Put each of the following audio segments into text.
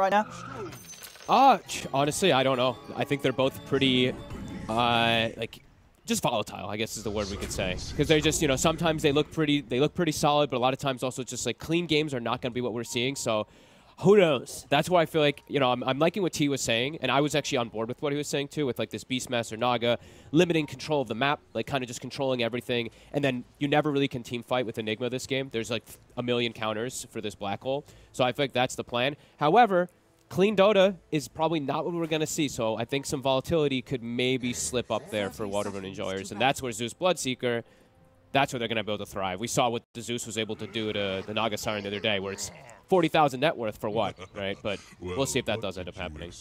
right now? Honestly, I don't know. I think they're both pretty, like, just volatile, I guess is the word we could say. Because they're just, you know, sometimes they look pretty solid, but a lot of times also just like clean games are not going to be what we're seeing. So who knows? That's why I feel like, you know, I'm liking what T was saying, and I was actually on board with what he was saying too, with like this Beastmaster Naga, limiting control of the map, like kind of just controlling everything. And then you never really can team fight with Enigma this game. There's like a million counters for this black hole. So I feel like that's the plan. However, clean Dota is probably not what we're going to see, so I think some volatility could maybe slip up there for Waterrun enjoyers, and that's where Zeus Bloodseeker, that's where they're going to be able to thrive. We saw what the Zeus was able to do to the Naga Siren the other day, where it's 40,000 net worth for what, right? But we'll see if that does end up happening.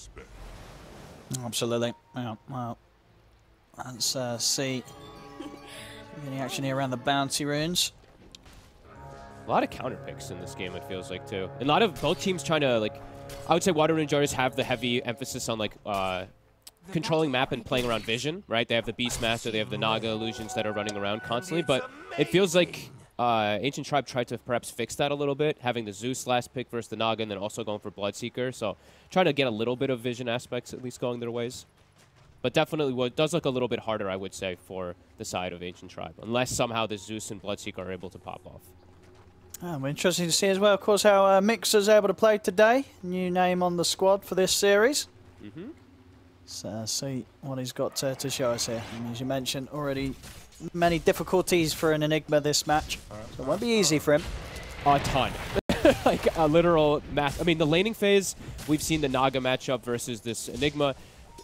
Absolutely. Yeah, well, let's see any action here around the bounty runes. A lot of counter picks in this game, it feels like, too. And a lot of both teams trying to, like, I would say Waterrun enjoyers have the heavy emphasis on, like, controlling map and playing around vision, right? They have the Beastmaster, they have the Naga illusions that are running around constantly, but it feels like Ancient Tribe tried to perhaps fix that a little bit, having the Zeus last pick versus the Naga, and then also going for Bloodseeker, so trying to get a little bit of vision aspects at least going their ways. But definitely what does look a little bit harder, I would say, for the side of Ancient Tribe, unless somehow the Zeus and Bloodseeker are able to pop off. Interesting to see as well, of course, how Mixer's able to play today. New name on the squad for this series. So see what he's got to show us here. And as you mentioned, already many difficulties for an Enigma this match. So it won't be easy for him. A ton. Like a literal math. I mean, the laning phase, we've seen the Naga matchup versus this Enigma.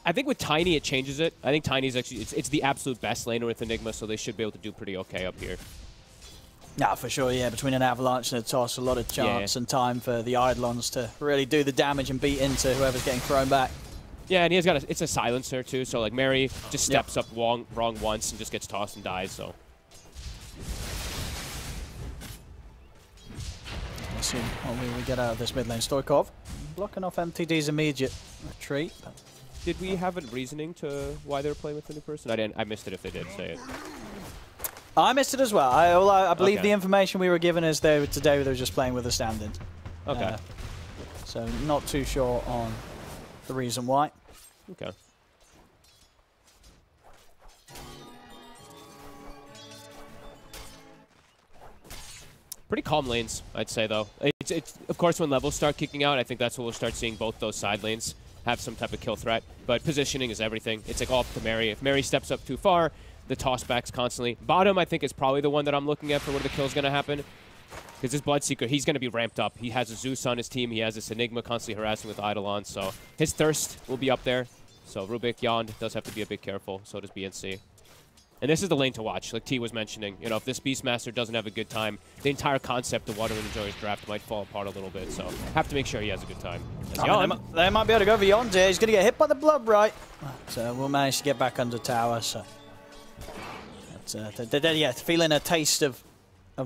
I think with Tiny, it changes it. I think Tiny's actually, it's the absolute best laner with Enigma, so they should be able to do pretty okay up here. No, for sure, yeah. Between an Avalanche and a Toss, a lot of chance and time for the Eidolons to really do the damage and beat into whoever's getting thrown back. Yeah, and he's got it's a silencer too, so like Mary just steps up wrong once and just gets tossed and dies, so. Let's see what we get out of this mid lane. Stoikov blocking off MTD's immediate retreat. Did we have a reasoning to why they were playing with the new person? I missed it if they did say it. I missed it as well. I believe the information we were given is today they were just playing with a stand-in. Okay. So not too sure on the reason why. Okay. Pretty calm lanes, I'd say, though. It's of course, when levels start kicking out, I think that's when we'll start seeing both those side lanes have some type of kill threat. But positioning is everything. It's like all up to Mary. If Mary steps up too far, the tossbacks constantly. Bottom, I think, is probably the one that I'm looking at for where the kill's going to happen. Because this Bloodseeker, he's going to be ramped up. He has a Zeus on his team. He has this Enigma constantly harassing with Eidolon. So his thirst will be up there. So Rubik, Yond does have to be a bit careful. So does BNC. And this is the lane to watch, like T was mentioning. You know, if this Beastmaster doesn't have a good time, the entire concept of Waterrun Enjoyers draft might fall apart a little bit. So have to make sure he has a good time. They might be able to go for Yond here. He's going to get hit by the blood, right? So we'll manage to get back under tower. So yeah, feeling a taste of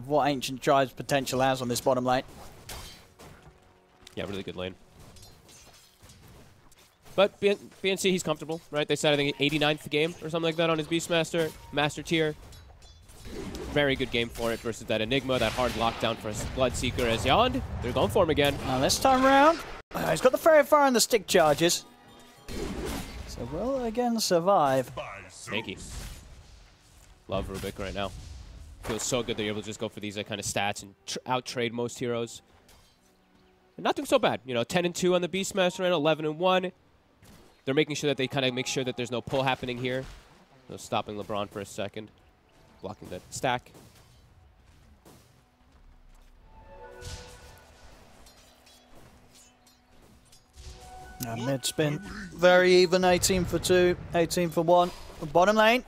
what Ancient Tribe's potential has on this bottom lane. Yeah, really good lane. But BNC, he's comfortable, right? They said, I think, 89th game or something like that on his Beastmaster, Master Tier. Very good game for it versus that Enigma, that hard lockdown for his Bloodseeker as Yond. They're going for him again. Now this time around, he's got the Fairy Fire and the stick charges. So will again survive. Thank you. Love Rubik right now. Feels so good that you're able to just go for these kind of stats and out-trade most heroes. And not doing so bad. You know, 10-2 on the Beastmaster and 11-1. They're making sure that they kind of make sure that there's no pull happening here. So stopping LeBron for a second. Blocking that stack. Mid spin. Very even. 18 for 2. 18 for 1. Bottom lane.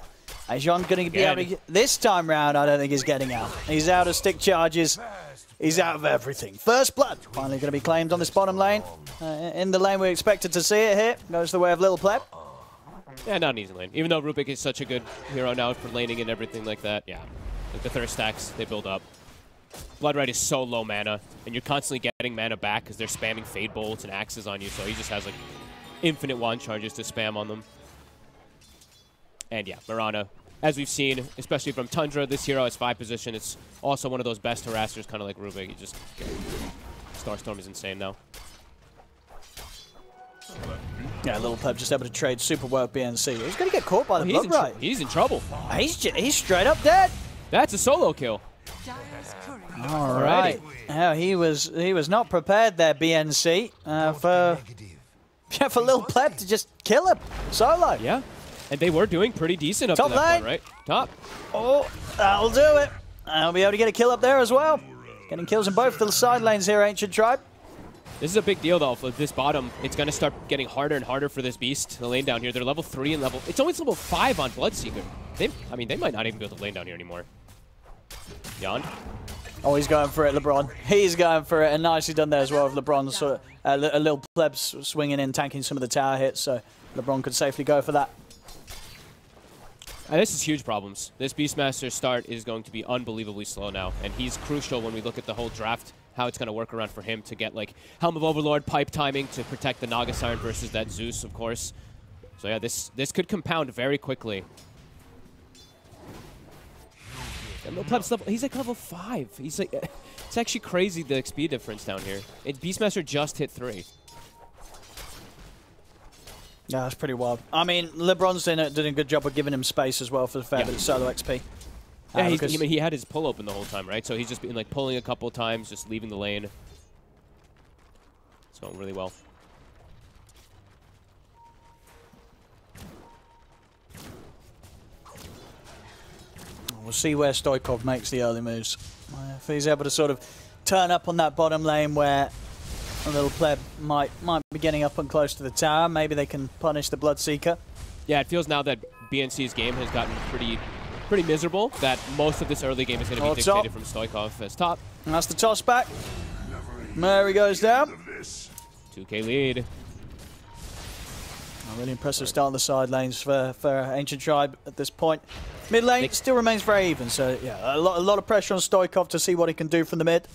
Yond's going to be able to... This time round, I don't think he's getting out. He's out of stick charges. He's out of everything. First blood. Finally going to be claimed on this bottom lane. In the lane we expected to see it here. Goes the way of Little Pleb. Yeah, not an easy lane. Even though Rubik is such a good hero now for laning and everything like that. Yeah. Like the thirst stacks, they build up. Bloodrite is so low mana. And you're constantly getting mana back because they're spamming Fade Bolts and Axes on you. So he just has like infinite wand charges to spam on them. And yeah, Mirana, as we've seen, especially from Tundra, this hero has 5 position. It's also one of those best harassers, kind of like Rubik. He just... Starstorm is insane now. Yeah, Little Pleb just able to trade super well with BNC. He's going to get caught by the blood right. He's in trouble. He's straight up dead. That's a solo kill. All right. Yeah, he was not prepared there, BNC, for Little Pleb to just kill him solo. Yeah, and they were doing pretty decent up to that point, right? Top. Oh, that'll do it. I'll be able to get a kill up there as well. Getting kills in both the side lanes here, Ancient Tribe. This is a big deal, though, for this bottom. It's going to start getting harder and harder for this beast, the lane down here. They're level 3 and level... It's always level 5 on Bloodseeker. I mean, they might not even be able to lane down here anymore. Yond. Oh, he's going for it, LeBron. He's going for it, and nicely done there as well with LeBron. Sort of, a Little Pleb swinging in, tanking some of the tower hits, so LeBron could safely go for that. This is huge problems. This Beastmaster start is going to be unbelievably slow now, and he's crucial when we look at the whole draft, how it's going to work around for him to get, like, Helm of Overlord, pipe timing to protect the Naga Siren versus that Zeus, of course. So, yeah, this could compound very quickly. And Little Pleb's level, he's like level 5. He's like, it's actually crazy the XP difference down here. Beastmaster just hit 3. Yeah, that's pretty wild. I mean, LeBron's did a good job of giving him space as well for the fair bit of solo XP. Yeah, he had his pull open the whole time, right? So he's just been like pulling a couple times, just leaving the lane. It's going really well. We'll see where Stoikov makes the early moves. If he's able to sort of turn up on that bottom lane where a Little Pleb might be getting up and close to the tower, maybe they can punish the Bloodseeker. Yeah, it feels now that BNC's game has gotten pretty miserable, that most of this early game is going to be dictated from Stoikov as top. And that's the toss back. There he goes down. 2K lead. A really impressive start on the side lanes for Ancient Tribe at this point. Mid lane still remains very even, so yeah, a lot of pressure on Stoikov to see what he can do from the mid.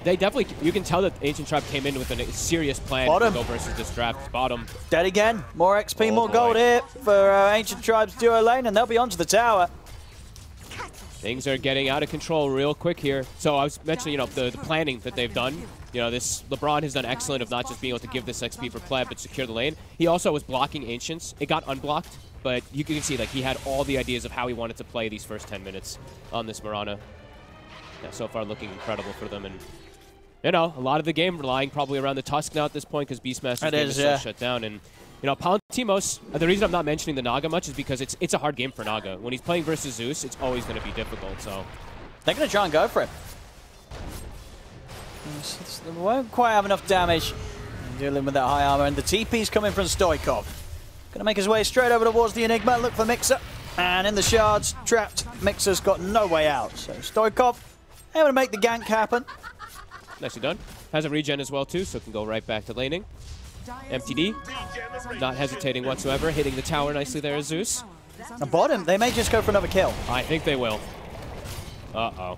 They definitely, you can tell that Ancient Tribe came in with a serious plan to go versus this draft. Bottom. Dead again. More XP, more gold here for Ancient Tribe's duo lane, and they'll be onto the tower. Things are getting out of control real quick here. So I was mentioning, you know, the planning that they've done. You know, this LeBron has done excellent of not just being able to give this XP for Pleb, but secure the lane. He also was blocking Ancients. It got unblocked, but you can see, like, he had all the ideas of how he wanted to play these first 10 minutes on this Mirana. Yeah, so far looking incredible for them. And, you know, a lot of the game relying probably around the Tusk now at this point because Beastmaster's game is so shut down. And, you know, Palantimos, the reason I'm not mentioning the Naga much is because it's a hard game for Naga. When he's playing versus Zeus, it's always going to be difficult, so. They're going to try and go for it. They won't quite have enough damage dealing with that high armor, and the TP's coming from Stoikov. Going to make his way straight over towards the Enigma, look for Mixer, and in the shards, trapped. Mixer's got no way out, so Stoikov able to make the gank happen. Nicely done. Has a regen as well too, so can go right back to laning. MTD, not hesitating whatsoever, hitting the tower nicely there as Zeus. The bottom, they may just go for another kill. I think they will. Uh-oh.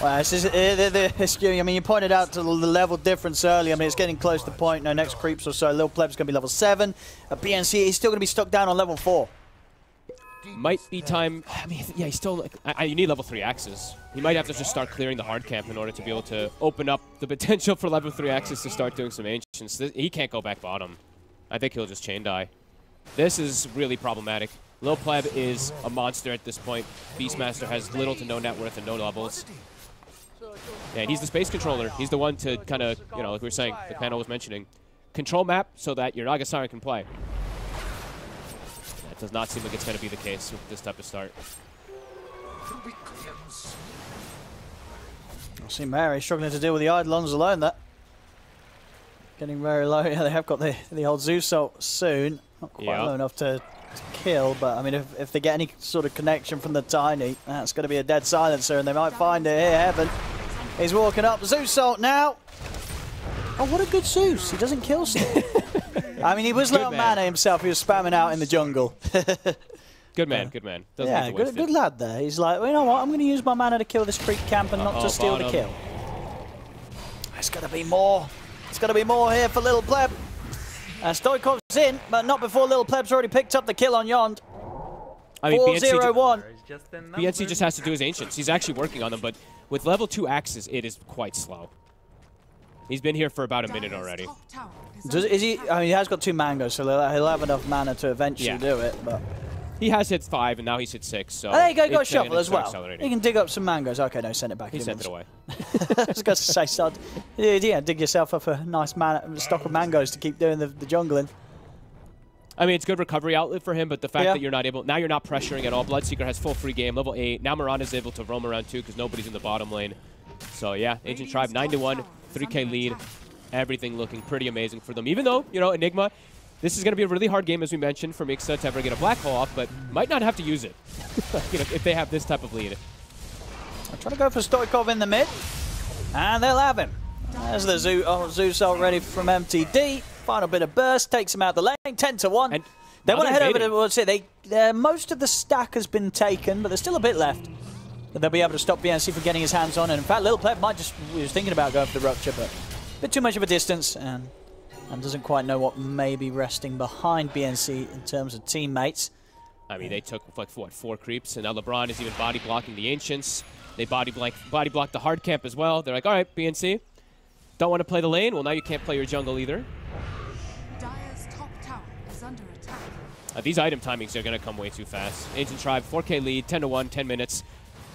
Well, this is, I mean, you pointed out to the level difference earlier. I mean, it's getting close to the point. No, next creeps or so. Little Pleb's going to be level 7. BNC, he's still going to be stuck down on level 4. Might be time. I mean, yeah, he's still. You need level 3 axes. He might have to just start clearing the hard camp in order to be able to open up the potential for level 3 axes to start doing some ancients. He can't go back bottom. I think he'll just chain die. This is really problematic. Lil Pleb is a monster at this point. Beastmaster has little to no net worth and no levels. And he's the space controller. He's the one to kind of, you know, like we were saying, the panel was mentioning, control map so that your Naga Siren can play. That does not seem like it's going to be the case with this type of start. I see Mary struggling to deal with the Eidolons alone. That getting very low. Yeah, they have got the old Zeus ult soon. Not quite low enough to kill, but I mean, if they get any sort of connection from the Tiny, that's going to be a dead silencer, and they might find it here. Heaven. He's walking up. Zeus ult now. Oh, what a good Zeus. He doesn't kill stuff. I mean, he was low on mana himself. He was spamming out in the jungle. Good man, good man. Yeah, good lad there. He's like, well, you know what? I'm going to use my mana to kill this creep camp and not to steal the kill. There's got to be more. There's got to be more here for Little Pleb. Stoikov's in, but not before Little Pleb's already picked up the kill on Yond. I mean, 4-0-1. BNC just has to do his ancients. He's actually working on them, but with level 2 axes, it is quite slow. He's been here for about a minute already. Is he? I mean, he has got 2 mangoes, so he'll have enough mana to eventually do it. But he has hit 5, and now he's hit 6. So there you go, got shuffle as well. You can dig up some mangoes. Okay, no, send it back. He sent it away. I was going to say, son, yeah, dig yourself up a nice stock of mangoes to keep doing the jungling. I mean, it's good recovery outlet for him, but the fact that you're not able, now you're not pressuring at all. Bloodseeker has full free game, level 8. Now Mirana's able to roam around too because nobody's in the bottom lane. So yeah, Ancient Tribe 9-1, 3K lead. Everything looking pretty amazing for them. Even though, you know, Enigma, this is going to be a really hard game, as we mentioned, for Mixa to ever get a black hole off, but might not have to use it you know, if they have this type of lead. I'm trying to go for Stoikov in the mid, and they'll have him. There's the Zeus ult ready from MTD. Final bit of burst takes him out the lane, 10-1. And they want to head over to, what's it? Most of the stack has been taken, but there's still a bit left. But they'll be able to stop BNC from getting his hands on. And in fact, Little Pleb might just, he was thinking about going for the Rupture, but a bit too much of a distance, and doesn't quite know what may be resting behind BNC in terms of teammates. I mean, they took, like, what, 4 creeps, and now LeBron is even body blocking the Ancients. They body blocked the hard camp as well. They're like, all right, BNC, don't want to play the lane? Well, now you can't play your jungle either. Dire's top tower is under attack. These item timings are going to come way too fast. Ancient Tribe, 4K lead, 10-1, 10 minutes.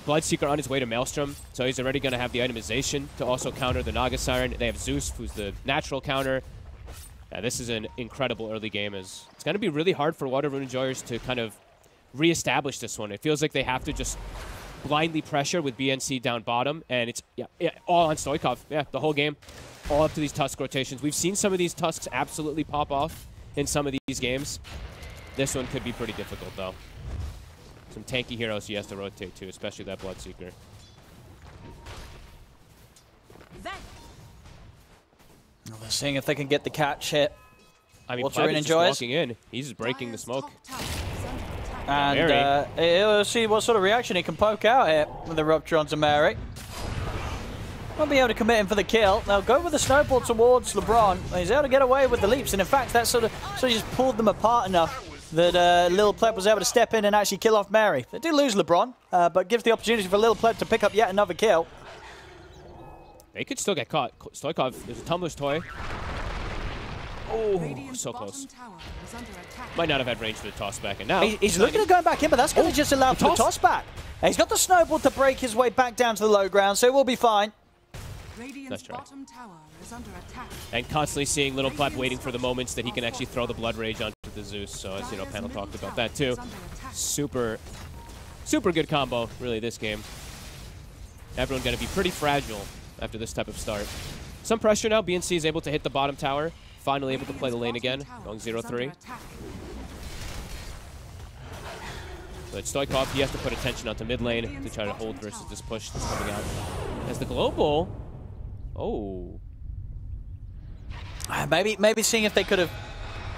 Bloodseeker on his way to Maelstrom, so he's already going to have the itemization to also counter the Naga Siren. They have Zeus, who's the natural counter. Yeah, this is an incredible early game. It's going to be really hard for Rune enjoyers to kind of reestablish this one. It feels like they have to just blindly pressure with BNC down bottom, and it's all on Stoikov. Yeah, the whole game, all up to these Tusk rotations. We've seen some of these Tusks absolutely pop off in some of these games. This one could be pretty difficult, though. Some tanky heroes he has to rotate to, especially that Bloodseeker. They're seeing if they can get the catch hit. I mean, Rune enjoys walking in. He's just breaking the smoke. And we'll see what sort of reaction he can poke out here with the Rupture onto Mary. Won't be able to commit him for the kill. They'll go with the snowball towards LeBron. He's able to get away with the leaps, and in fact, that sort of just pulled them apart enough that Lil Pleb was able to step in and actually kill off Mary. They do lose LeBron, but gives the opportunity for Lil Pleb to pick up yet another kill. They could still get caught. Stoikov, there's a Tumbler's toy. Oh, so close. Might not have had range for the toss back, and now he's looking at going back in, but that's going to just allow for the toss back. And he's got the snowball to break his way back down to the low ground, so it will be fine. That's right. And constantly seeing Little Pleb waiting for the moments that he can actually throw the Blood Rage onto the Zeus. So as you know, panel talked about that too. Super good combo, really, this game. Everyone going to be pretty fragile after this type of start. Some pressure now. BNC is able to hit the bottom tower. Finally able to play the lane again, going 0-3. But Stoikov, he has to put attention onto mid lane to try to hold versus this push that's coming out. As the global, maybe seeing if they could have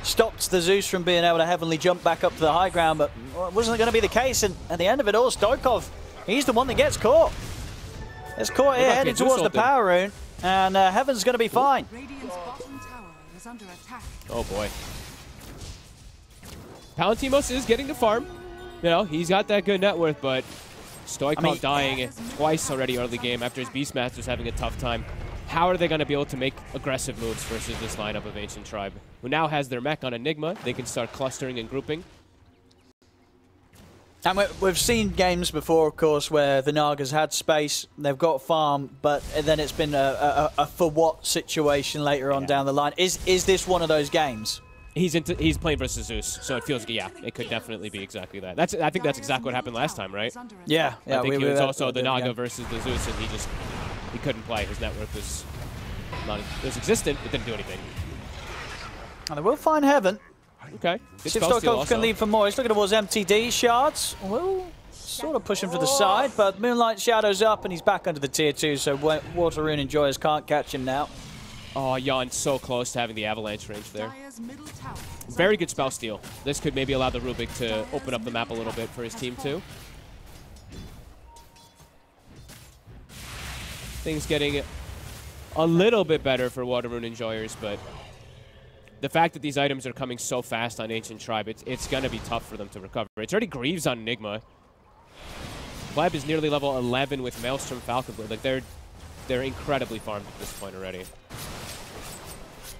stopped the Zeus from being able to heavenly jump back up to the high ground, but it wasn't going to be the case. And at the end of it all, Stoikov, he's the one that gets caught. Gets caught here, heading towards the power rune, and Heaven's going to be fine. Oh boy. Palantimos is getting the farm. You know, he's got that good net worth, but Stoikov dying twice already early game after his Beastmaster's having a tough time. How are they going to be able to make aggressive moves versus this lineup of Ancient Tribe, who now has their mech on Enigma? They can start clustering and grouping. And we've seen games before, of course, where the Naga's had space, they've got farm, but then it's been a for what situation later on down the line. Is this one of those games? He's playing versus Zeus, so it feels, it could definitely be exactly that. I think that's exactly what happened last time, right? Yeah. I think it was also the Naga versus the Zeus, and he couldn't play. His network was existent, but didn't do anything. And they will find Heaven. Okay. See if Stoikov can leave for more. He's looking towards MTD shards. Will sort of push him to the side, but Moonlight Shadow's up and he's back under the tier 2, so Water Rune enjoyers can't catch him now. Oh, Jan so close to having the avalanche range there. Very good spell steal. This could maybe allow the Rubik to open up the map a little bit for his team too. Things getting a little bit better for Water Rune enjoyers, but the fact that these items are coming so fast on Ancient Tribe, it's going to be tough for them to recover. It's already Greaves on Enigma. Pleb is nearly level 11 with Maelstrom Falcon Blade. Like, they're incredibly farmed at this point already.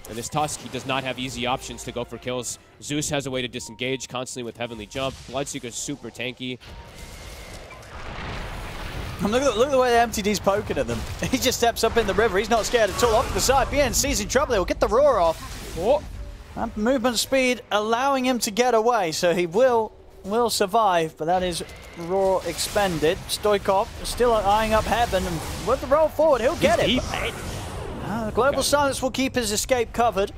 And this Tusk, he does not have easy options to go for kills. Zeus has a way to disengage constantly with Heavenly Jump. Bloodseeker's super tanky. And look at the way the MTD's poking at them. He just steps up in the river. He's not scared at all. Off to the side. BNC's in trouble. He'll get the roar off. Oh. And movement speed allowing him to get away, so he will survive, but that is roar expended. Stoikov still eyeing up Heaven, and with the roll forward, he'll get it. Global Silence will keep his escape covered.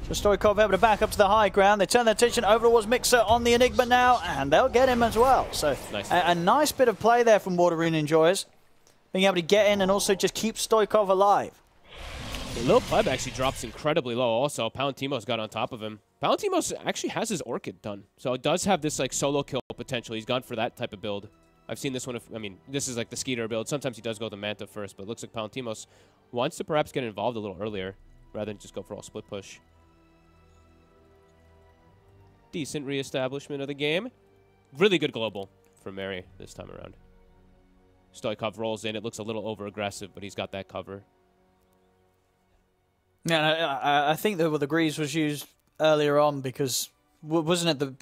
So Stoikov able to back up to the high ground. They turn their attention over towards Mixer on the Enigma now, and they'll get him as well. So nice. A nice bit of play there from Water Rune Enjoyers. Being able to get in and also just keep Stoikov alive. Lil Pleb actually drops incredibly low also. Palantimos got on top of him. Palantimos actually has his Orchid done. So it does have this like solo kill potential. He's gone for that type of build. I've seen this one. I mean, this is like the Skeeter build. Sometimes he does go the Manta first, but it looks like Palantimos wants to perhaps get involved a little earlier rather than just go for all split push. Decent reestablishment of the game. Really good global for Mary this time around. Stoikov rolls in. It looks a little over-aggressive, but he's got that cover. Yeah, I think the Greaves was used earlier on because, wasn't it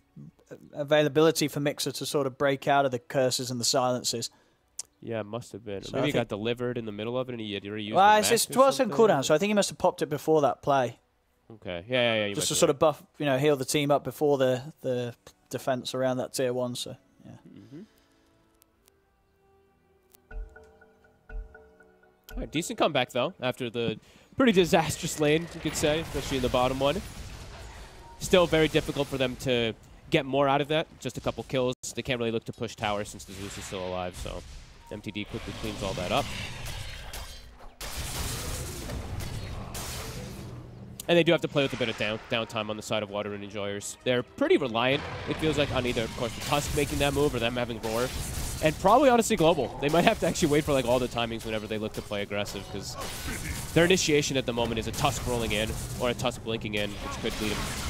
the availability for Mixer to sort of break out of the curses and the silences? Yeah, it must have been. So maybe he got delivered in the middle of it and he had already used it was on cooldown, so I think he must have popped it before that play. Okay, yeah. Just to sort of buff, heal the team up before the defense around that tier 1, so, yeah. All right, decent comeback, though, after the pretty disastrous lane, you could say, especially in the bottom one. Still very difficult for them to get more out of that. Just a couple kills. They can't really look to push tower since the Zeus is still alive, so MTD quickly cleans all that up. And they do have to play with a bit of downtime on the side of Water Rune Enjoyers. They're pretty reliant, it feels like, on either, of course, the Tusk making that move or them having Roar. And probably, honestly, Global. They might have to actually wait for like all the timings whenever they look to play aggressive, because their initiation at the moment is a Tusk rolling in or a Tusk blinking in, which could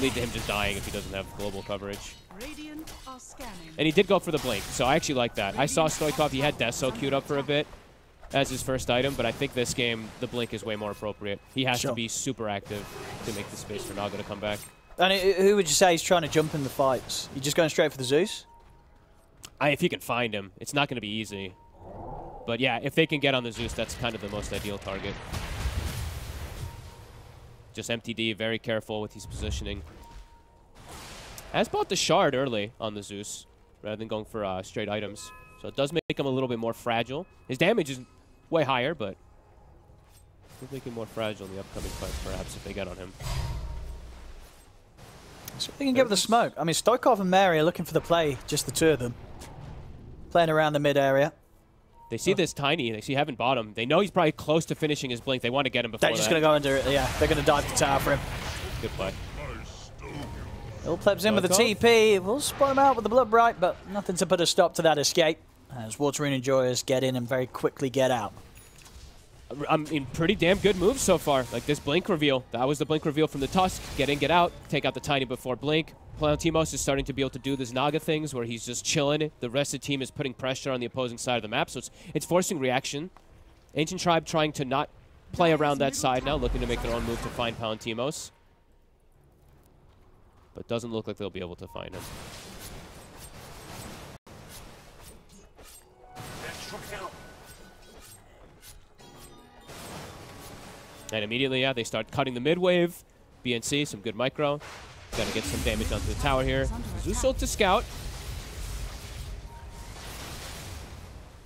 lead to him just dying if he doesn't have global coverage. And he did go for the blink, so I actually like that. I saw Stoikov, he had Deso queued up for a bit as his first item, but I think this game, the blink is way more appropriate. He has to be super active to make the space for Naga to come back. And who would you say is trying to jump in the fights? You just going straight for the Zeus? If you can find him, it's not going to be easy. But yeah, if they can get on the Zeus, that's kind of the most ideal target. Just MTD, very careful with his positioning. Has bought the Shard early on the Zeus, rather than going for straight items. So it does make him a little bit more fragile. His damage is way higher, but it'll make him more fragile in the upcoming fights, perhaps, if they get on him. So they can give the smoke. I mean, Stoikov and Mary are looking for the play, just the two of them. Playing around the mid area. They see this Tiny, they see Heaven bottom. They know he's probably close to finishing his blink. They want to get him before They're just going to go under it, yeah. They're going to dive the tower for him. Good play. Little Plebs in with the TP. We'll spot him out with the Blood Bright, but nothing to put a stop to that escape. As Water Rune Enjoyers get in and very quickly get out. I mean, pretty damn good moves so far. Like this blink reveal. That was the blink reveal from the Tusk. Get in, get out. Take out the Tiny before blink. Palantimos is starting to be able to do this Naga things where he's just chilling. The rest of the team is putting pressure on the opposing side of the map, so it's forcing reaction. Ancient Tribe trying to not play around that side now, looking to make their own move to find Palantimos. But doesn't look like they'll be able to find him. And immediately, yeah, they start cutting the mid wave. BNC, some good micro. Got to get some damage onto the tower here. Zeus ult to scout.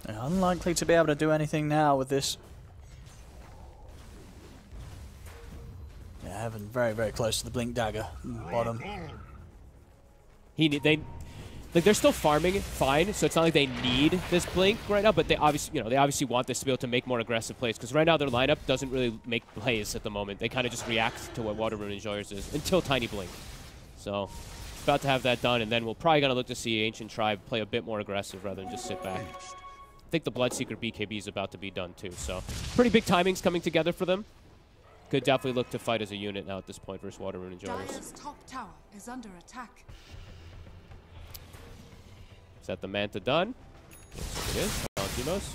They're unlikely to be able to do anything now with this. Yeah, Heaven very, very close to the blink dagger. Bottom. They're still farming fine, so it's not like they need this blink right now, but they obviously want this to be able to make more aggressive plays, because right now their lineup doesn't really make plays at the moment. They kind of just react to what Water Rune Enjoyers is until Tiny blink. So about to have that done, and then we're probably going to look to see Ancient Tribe play a bit more aggressive rather than just sit back. I think the Bloodseeker BKB is about to be done too, so pretty big timings coming together for them. Could definitely look to fight as a unit now at this point versus Water Rune Enjoyers. Dire's top tower is under attack. Is that the Manta done? Looks like it is. Palantimos.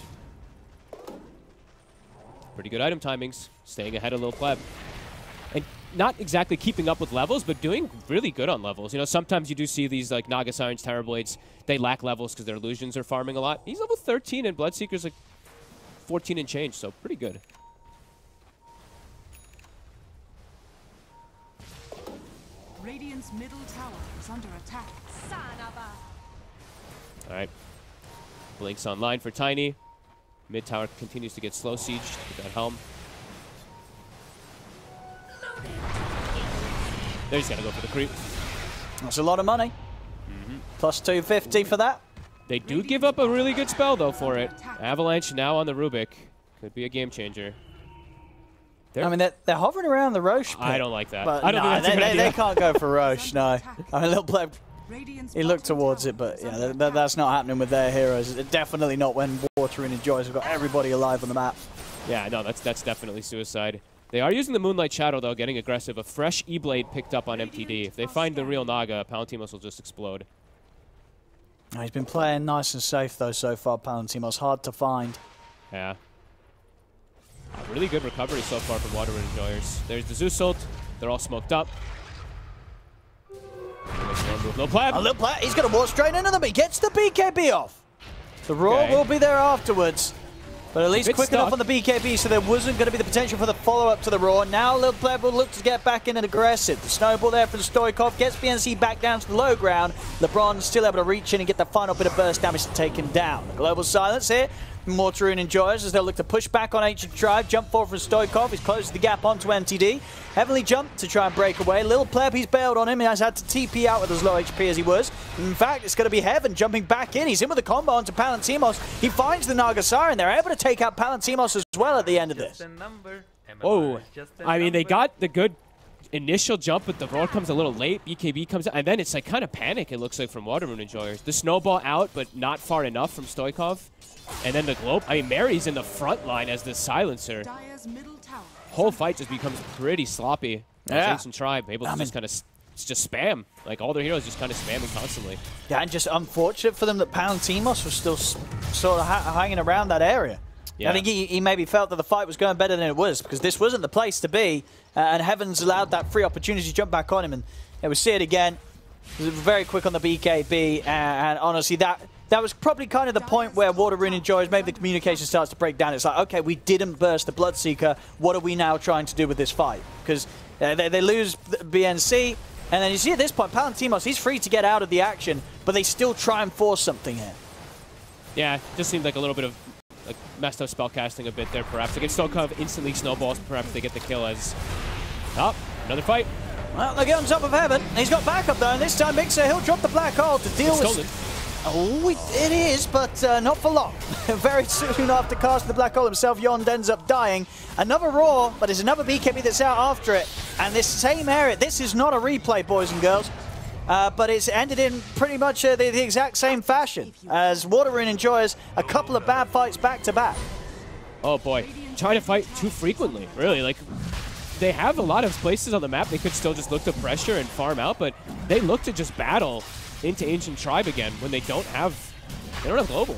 Pretty good item timings, staying ahead of Lil Pleb. And not exactly keeping up with levels, but doing really good on levels. You know, sometimes you do see these like Naga Sirens, Terrorblades, they lack levels because their illusions are farming a lot. He's level 13 and Bloodseeker's like 14 and change, so pretty good. Radiant's middle tower is under attack. All right. Blinks online for Tiny. Mid tower continues to get slow sieged with that helm. They're just gonna go for the creep. That's a lot of money. Plus 250 for that. They do give up a really good spell though for it. Avalanche now on the Rubik. Could be a game changer. I mean, they're hovering around the Roche pit. I don't like that. But I don't think that's a good idea. They can't go for Roche, no. I mean, Lil Pleb, Radiant's he looked bottom towards tower it, but is yeah, under that's not happening with their heroes. Definitely not when Water and Enjoys have got everybody alive on the map. Yeah, no, that's definitely suicide. They are using the Moonlight Shadow, though, getting aggressive. A fresh E-Blade picked up on MTD. If they find the real Naga, Palantimos will just explode. He's been playing nice and safe, though, so far, Palantimos. Hard to find. Yeah. Really good recovery so far from Water Enjoyers. There's the Zeus ult. They're all smoked up. Lil Pleb. Lil Pleb, he's going to walk straight into them. He gets the BKB off. The Roar will be there afterwards. But at least quick enough on the BKB, so there wasn't going to be the potential for the follow-up to the Roar. Now Lil Pleb will look to get back in and aggressive. The snowball there for the Stoikov gets BNC back down to the low ground. LeBron still able to reach in and get the final bit of burst damage to take him down. The global silence here. More Rune enjoys as they'll look to push back on Ancient Tribe. Jump forward from Stoikov. He's closed the gap onto MTD. Heavenly jump to try and break away. Lil Pleb, he's bailed on him. He has had to TP out with as low HP as he was. In fact, it's going to be Heaven jumping back in. He's in with a combo onto Palantimos. He finds the Naga Siren. They're able to take out Palantimos as well at the end of this. Oh, I mean, they got the good initial jump, but the Roar comes a little late. BKB comes out, and then it's like kind of panic, it looks like, from Water Moon Enjoyers. The snowball out, but not far enough from Stoikov. And then the globe. I mean, Mary's in the front line as the silencer. Dire's middle tower. Whole fight just becomes pretty sloppy. Ancient Tribe able to just kind of just spam. Like, all their heroes just kind of spamming constantly. Yeah, and just unfortunate for them that Palantimos was still sort of hanging around that area. Yeah. I think he maybe felt that the fight was going better than it was, because this wasn't the place to be, and Heaven's allowed that free opportunity to jump back on him, and we see it again. He was very quick on the BKB, and honestly, that was probably kind of the point where Water Rune enjoys. Maybe the communication starts to break down. It's like, okay, we didn't burst the Bloodseeker. What are we now trying to do with this fight? Because they lose BNC, and then you see at this point, Palantimos, he's free to get out of the action, but they still try and force something here. Yeah, just seemed like a little bit of like messed up spellcasting a bit there, perhaps. Against Stoikov, instantly snowballs. Perhaps they get the kill as... Oh, another fight. Well, they get on top of Heaven. He's got backup, though, and this time Mixer, he'll drop the Black Hole to deal with... Oh, it is, but not for long. Very soon after casting the Black Hole himself, Yond ends up dying. Another Roar, but it's another BKB that's out after it. And this same area, this is not a replay, boys and girls. But it's ended in pretty much the exact same fashion, as Water Rune enjoys a couple of bad fights back-to-back. Oh, boy. Trying to fight too frequently, really. Like, they have a lot of places on the map they could still just look to pressure and farm out, but they look to just battle into Ancient Tribe again when they don't have global.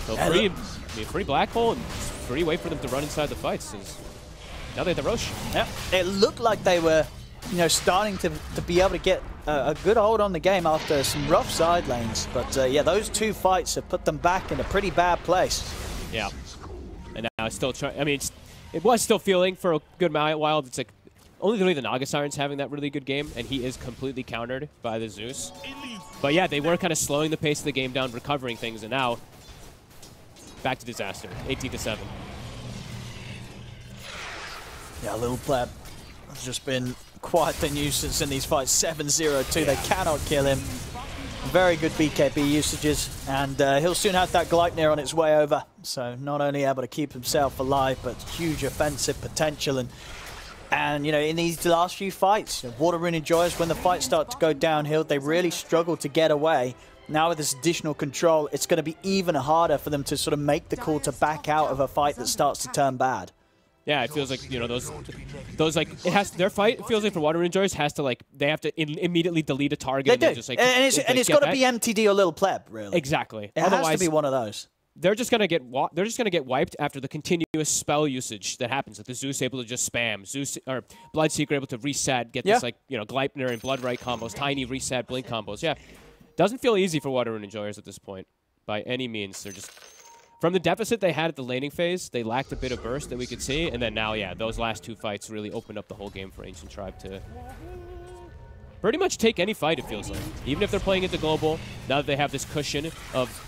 So free Black Hole and free way for them to run inside the fights. Now they have the Roche. Yeah, it looked like they were, starting to be able to get a good hold on the game after some rough side lanes. But yeah, those two fights have put them back in a pretty bad place. Yeah, and now it's still trying. I mean, it was still feeling for a good while. It's like only the Naga Siren's having that really good game, and he is completely countered by the Zeus. But yeah, they were kind of slowing the pace of the game down, recovering things, and now back to disaster. 18-7. Yeah, Lil Pleb has just been quite the nuisance in these fights. 7-0-2, they cannot kill him. Very good BKB usages, and he'll soon have that Gleipnir on its way over. So not only able to keep himself alive, but huge offensive potential. And in these last few fights, Water Rune enjoys when the fights start to go downhill, they really struggle to get away. Now with this additional control, it's going to be even harder for them to sort of make the call to back out of a fight that starts to turn bad. Yeah, it feels like, those like, their fight, it feels like for Water Rune enjoyers has to, like, they have to immediately delete a target. They do. Just, like, and it's got to be MTD or Lil Pleb, really. Exactly. It has to be one of those. they're just gonna get wiped after the continuous spell usage that happens. Like the Zeus able to just spam, Zeus or Bloodseeker able to reset, get this like Gleipnir and Bloodright combos, tiny reset blink combos. Yeah, doesn't feel easy for Water Rune Enjoyers at this point by any means. They're just from the deficit they had at the laning phase, they lacked a bit of burst that we could see, and then now those last 2 fights really opened up the whole game for Ancient Tribe to pretty much take any fight. It feels like even if they're playing into global, now that they have this cushion of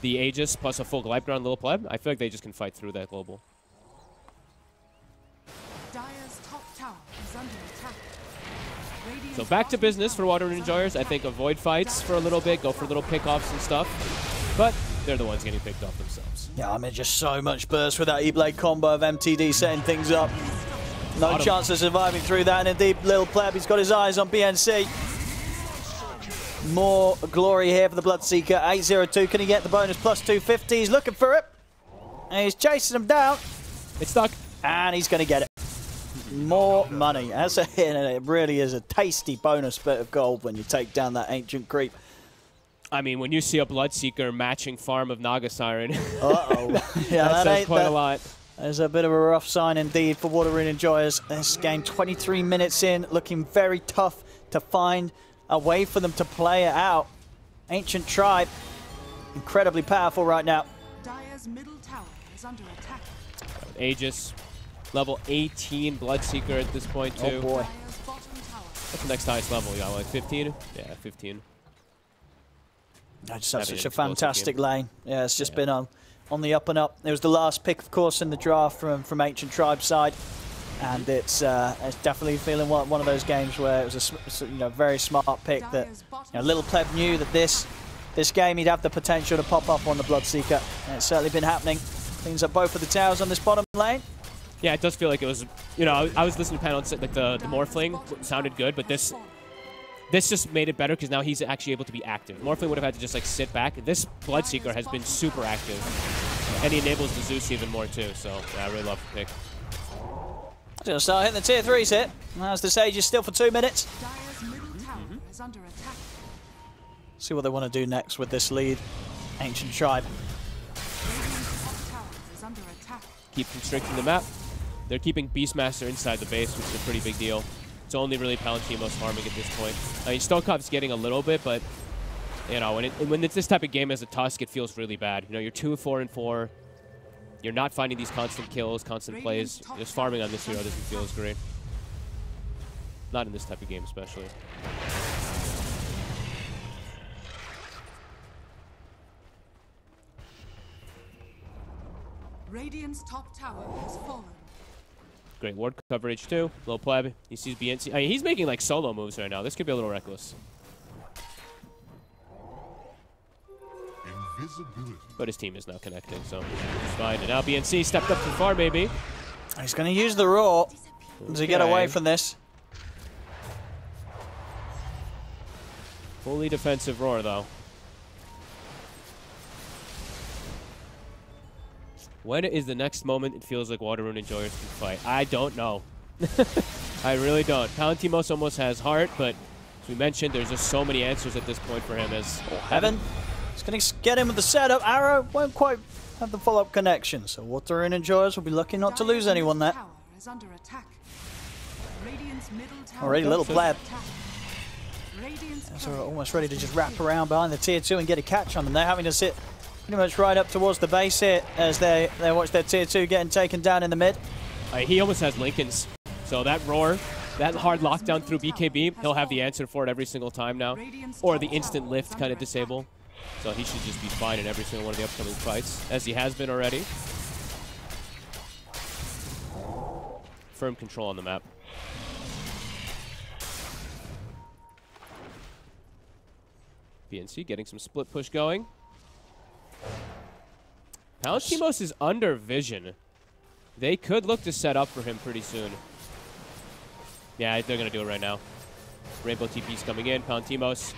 the Aegis plus a full Gleipnir on Lil Pleb, I feel like they just can fight through that global. Dire's top tower is under attack. So back to business for Water Rune Enjoyers. I think avoid fights for a little bit, go for little pickoffs and stuff, but they're the ones getting picked off themselves. Yeah, I mean, just so much burst with that E-Blade combo of MTD setting things up. No chance of surviving through that, and indeed, Lil Pleb, he's got his eyes on BNC. More glory here for the Bloodseeker. 802, can he get the bonus plus 250? He's looking for it. And he's chasing him down. It's stuck. And he's going to get it. More money. That's a hit, and it really is a tasty bonus bit of gold when you take down that ancient creep. I mean, when you see a Bloodseeker matching farm of Naga Siren, yeah, that says quite a lot. There's a bit of a rough sign indeed for Water Rune Enjoyers. This game 23 minutes in, looking very tough to find a way for them to play it out. Ancient Tribe, incredibly powerful right now. Dire's middle tower is under attack. Aegis, level 18 Bloodseeker at this point too. Oh boy. Dire's bottom tower. What's the next highest level? You got like 15? Yeah, 15. I just have such a fantastic lane. Yeah, it's just been on the up and up. It was the last pick, of course, in the draft from Ancient Tribe side. And it's definitely feeling one of those games where it was a very smart pick that Lil Pleb knew that this game he'd have the potential to pop up on the Bloodseeker. And it's certainly been happening. Cleans up both of the towers on this bottom lane. Yeah, it does feel like it was, I was listening to panel and like the Morphling sounded good, but this just made it better because now he's actually able to be active. Morphling would have had to just like sit back. This Bloodseeker has been super active. And he enables the Zeus even more too, so yeah, I really love the pick. Gonna start hitting the tier 3s here. As the Sage is still for 2 minutes. Dire's middle tower is under attack. See what they want to do next with this lead. Ancient Tribe. Radiant's top tower is under attack. Keep constricting the map. They're keeping Beastmaster inside the base, which is a pretty big deal. It's only really Palantimos farming at this point. I mean, Stokov's getting a little bit, but when it's this type of game as a Tusk, it feels really bad. You're 2-4-4. You're not finding these constant kills, constant plays. Just farming on this hero doesn't feel as great. Not in this type of game, especially. Radiant's top tower has fallen. Great ward coverage, too. Lil Pleb. He sees BNC. I mean, he's making, like, solo moves right now. This could be a little reckless. But his team is now connecting, so it's fine. And now BNC stepped up too far, maybe. He's going to use the Roar to get away from this. Fully defensive Roar, though. When is the next moment it feels like Water Rune Enjoyers can fight? I don't know. I really don't. Palantimos almost has heart, but as we mentioned, there's just so many answers at this point for him as Heaven. He's going to get in with the setup. Arrow won't quite have the follow-up connection, so Water Rune Enjoyers will be lucky not to lose anyone there. Tower is under attack. Radiant's middle tower Already Little Pleb. Radiant's So we're almost ready to just wrap around behind the tier 2 and get a catch on them. They're having to sit pretty much right up towards the base here as they watch their tier 2 getting taken down in the mid. He almost has Lincolns. So that Roar, that hard lockdown through BKB, he'll have the answer for it every single time now. Or the instant lift kind of disable. So he should just be fine in every single one of the upcoming fights, as he has been already. Firm control on the map. BNC getting some split push going. Palantimos is under vision. They could look to set up for him pretty soon. Yeah, they're going to do it right now. Rainbow TP's coming in. Palantimos.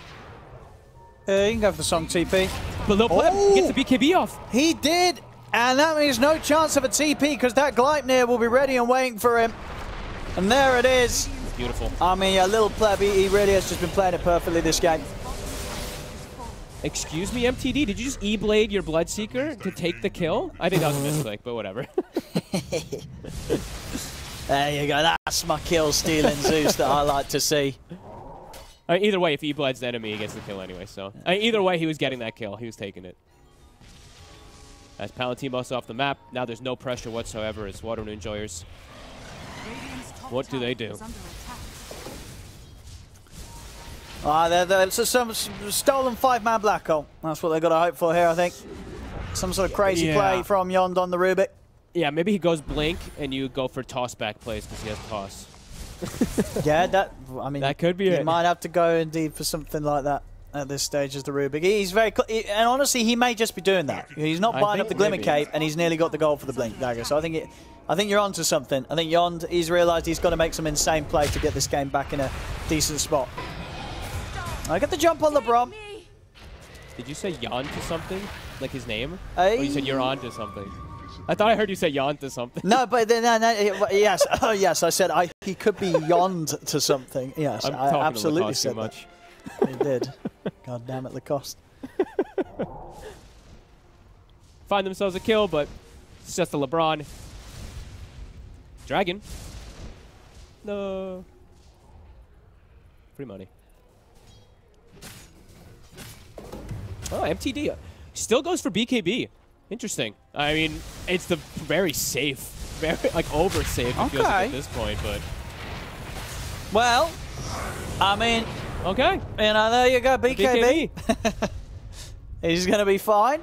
You can go for the Song TP. But Lil Pleb gets the BKB off. He did, and that means no chance of a TP because that Gleipnir will be ready and waiting for him. And there it is. Beautiful. I mean, Lil Pleb, he really has just been playing it perfectly this game. Excuse me, MTD, did you just E-blade your Bloodseeker to take the kill? I think that was a misclick, but whatever. There you go. That's my kill stealing Zeus that I like to see. Either way, if he blades the enemy, he gets the kill anyway. So either way, he was getting that kill. He was taking it. As Palantimos off the map, now there's no pressure whatsoever as Water Enjoyers. What do they do? There's some stolen 5-man black hole. That's what they've got to hope for here, I think. Some sort of crazy play from Yond on the Rubik. Yeah, maybe he goes blink and you go for toss-back plays because he has toss. Yeah, I mean, that could be it. You might have to go indeed for something like that at this stage as the Rubik. He's very, and honestly, he may just be doing that. He's not buying up the Glimmer Cape, and he's nearly got the goal for the Blink Dagger. So I think you're onto something. I think Yond, he's realised he's got to make some insane play to get this game back in a decent spot. I get the jump on LeBron. Did you say Yond to something? Like his name? Or you said you're on to something? I thought I heard you say Yond to something. No, but then, yes. Oh, yes, I said he could be Yond to something. Yes, I absolutely said that. He did. God damn it, Lacoste. Find themselves a kill, but it's just a LeBron. Dragon. No. Free money. Oh, MTD. Still goes for BKB. Interesting. I mean, it's the very safe, very like over safe it feels like at this point, but. Well, I mean, okay. You know, there you go, BKB. He's going to be fine.